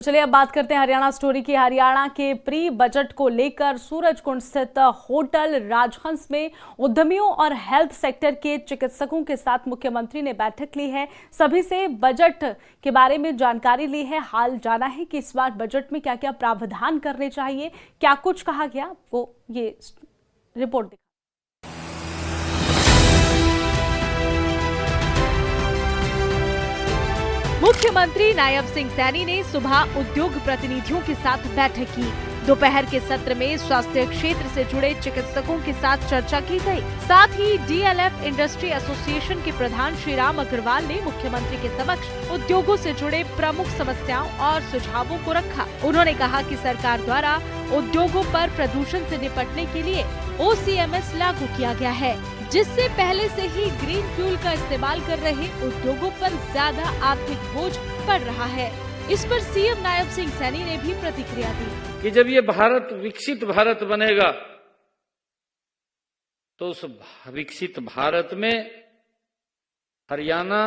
चलिए अब बात करते हैं हरियाणा स्टोरी की। हरियाणा के प्री बजट को लेकर सूरजकुंड स्थित होटल राजहंस में उद्यमियों और हेल्थ सेक्टर के चिकित्सकों के साथ मुख्यमंत्री ने बैठक ली है। सभी से बजट के बारे में जानकारी ली है। हाल जाना है कि इस बार बजट में क्या क्या प्रावधान करने चाहिए, क्या कुछ कहा गया, वो ये रिपोर्ट। मुख्यमंत्री नायब सिंह सैनी ने सुबह उद्योग प्रतिनिधियों के साथ बैठक की। दोपहर के सत्र में स्वास्थ्य क्षेत्र से जुड़े चिकित्सकों के साथ चर्चा की गई। साथ ही डीएलएफ इंडस्ट्री एसोसिएशन के प्रधान श्रीराम अग्रवाल ने मुख्यमंत्री के समक्ष उद्योगों से जुड़े प्रमुख समस्याओं और सुझावों को रखा। उन्होंने कहा कि सरकार द्वारा उद्योगों पर प्रदूषण से निपटने के लिए OCMS लागू किया गया है, जिससे पहले से ही ग्रीन फ्यूल का इस्तेमाल कर रहे उद्योगों पर ज्यादा आर्थिक बोझ पड़ रहा है। इस पर सीएम नायब सिंह सैनी ने भी प्रतिक्रिया दी कि जब ये भारत विकसित भारत बनेगा तो उस विकसित भारत में हरियाणा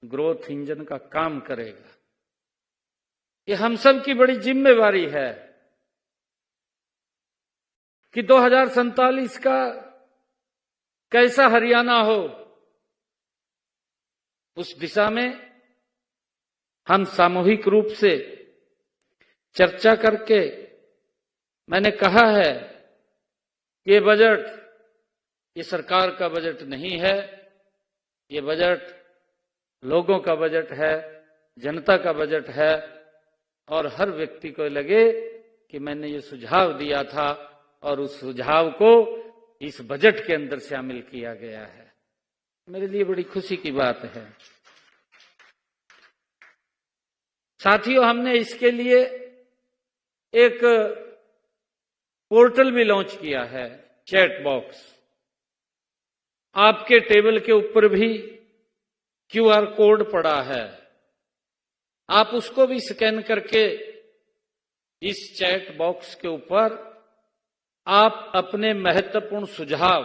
ग्रोथ इंजन का काम करेगा। ये हम सब की बड़ी जिम्मेवारी है कि 2047 का कैसा हरियाणा हो, उस दिशा में हम सामूहिक रूप से चर्चा करके, मैंने कहा है ये बजट ये सरकार का बजट नहीं है, ये बजट लोगों का बजट है, जनता का बजट है। और हर व्यक्ति को लगे कि मैंने ये सुझाव दिया था और उस सुझाव को इस बजट के अंदर शामिल किया गया है। मेरे लिए बड़ी खुशी की बात है। साथियों, हमने इसके लिए एक पोर्टल भी लॉन्च किया है, चैट बॉक्स। आपके टेबल के ऊपर भी QR कोड पड़ा है, आप उसको भी स्कैन करके इस चैट बॉक्स के ऊपर आप अपने महत्वपूर्ण सुझाव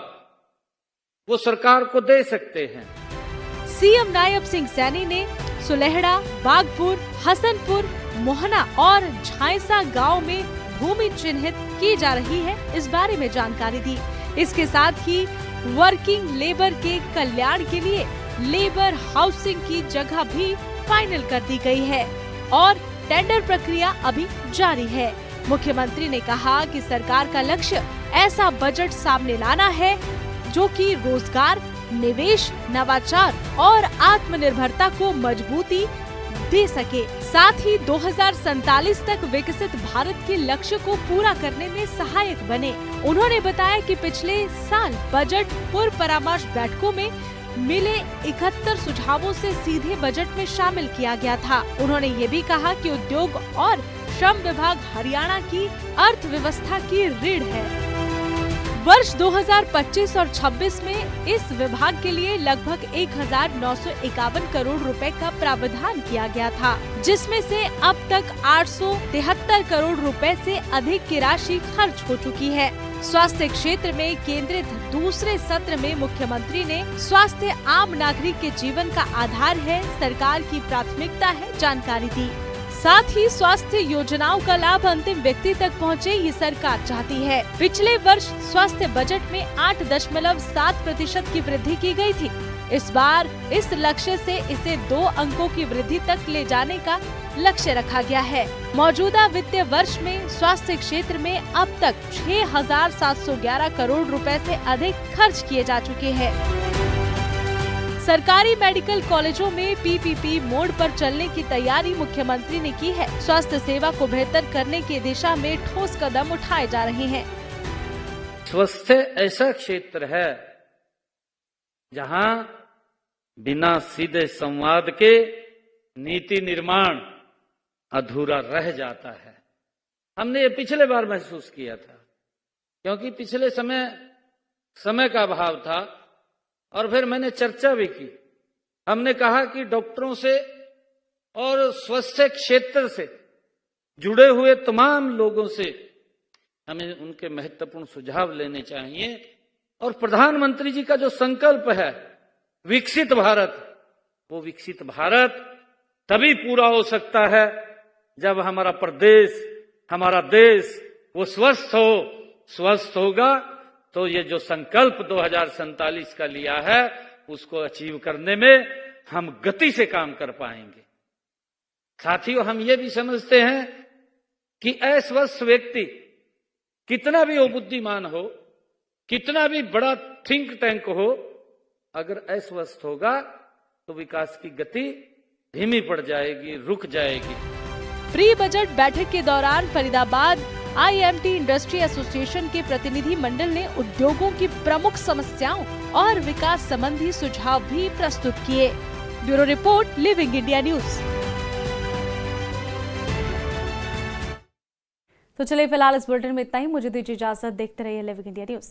वो सरकार को दे सकते हैं। सीएम नायब सिंह सैनी ने सुलेहड़ा, बागपुर, हसनपुर, मोहना और झांयसा गांव में भूमि चिन्हित की जा रही है, इस बारे में जानकारी दी। इसके साथ ही वर्किंग लेबर के कल्याण के लिए लेबर हाउसिंग की जगह भी फाइनल कर दी गई है और टेंडर प्रक्रिया अभी जारी है। मुख्यमंत्री ने कहा कि सरकार का लक्ष्य ऐसा बजट सामने लाना है जो कि रोजगार, निवेश, नवाचार और आत्मनिर्भरता को मजबूती दे सके। साथ ही 2047 तक विकसित भारत के लक्ष्य को पूरा करने में सहायक बने। उन्होंने बताया कि पिछले साल बजट पूर्व परामर्श बैठकों में मिले 71 सुझावों से सीधे बजट में शामिल किया गया था। उन्होंने ये भी कहा कि उद्योग और श्रम विभाग हरियाणा की अर्थव्यवस्था की रीढ़ है। वर्ष 2025 और 26 में इस विभाग के लिए लगभग 1951 करोड़ रुपए का प्रावधान किया गया था, जिसमें से अब तक 873 करोड़ रुपए से अधिक की राशि खर्च हो चुकी है। स्वास्थ्य क्षेत्र में केंद्रित दूसरे सत्र में मुख्यमंत्री ने स्वास्थ्य आम नागरिक के जीवन का आधार है, सरकार की प्राथमिकता है, जानकारी दी। साथ ही स्वास्थ्य योजनाओं का लाभ अंतिम व्यक्ति तक पहुंचे, ये सरकार चाहती है। पिछले वर्ष स्वास्थ्य बजट में 8.7% की वृद्धि की गई थी। इस बार इस लक्ष्य से इसे 2 अंकों की वृद्धि तक ले जाने का लक्ष्य रखा गया है। मौजूदा वित्तीय वर्ष में स्वास्थ्य क्षेत्र में अब तक 6,711 करोड़ रुपए से अधिक खर्च किए जा चुके हैं। सरकारी मेडिकल कॉलेजों में PPP मोड पर चलने की तैयारी मुख्यमंत्री ने की है। स्वास्थ्य सेवा को बेहतर करने की दिशा में ठोस कदम उठाए जा रहे हैं। स्वास्थ्य ऐसा क्षेत्र है जहां बिना सीधे संवाद के नीति निर्माण अधूरा रह जाता है। हमने ये पिछले बार महसूस किया था, क्योंकि पिछले समय का अभाव था। और फिर मैंने चर्चा भी की। हमने कहा कि डॉक्टरों से और स्वास्थ्य क्षेत्र से जुड़े हुए तमाम लोगों से हमें उनके महत्वपूर्ण सुझाव लेने चाहिए। और प्रधानमंत्री जी का जो संकल्प है विकसित भारत, वो विकसित भारत तभी पूरा हो सकता है जब हमारा प्रदेश, हमारा देश वो स्वस्थ होगा तो ये जो संकल्प 2047 का लिया है उसको अचीव करने में हम गति से काम कर पाएंगे। साथियों, हम ये भी समझते हैं कि अस्वस्थ व्यक्ति कितना भी वो बुद्धिमान हो, कितना भी बड़ा थिंक टैंक हो, अगर अस्वस्थ होगा तो विकास की गति धीमी पड़ जाएगी, रुक जाएगी। प्री बजट बैठक के दौरान फरीदाबाद IMT इंडस्ट्री एसोसिएशन के प्रतिनिधि मंडल ने उद्योगों की प्रमुख समस्याओं और विकास संबंधी सुझाव भी प्रस्तुत किए। Bureau report, living India news. तो चलिए फिलहाल इस बुलेटिन में इतना ही। मुझे दीजिए इजाजत। देखते रहिए लिविंग इंडिया न्यूज।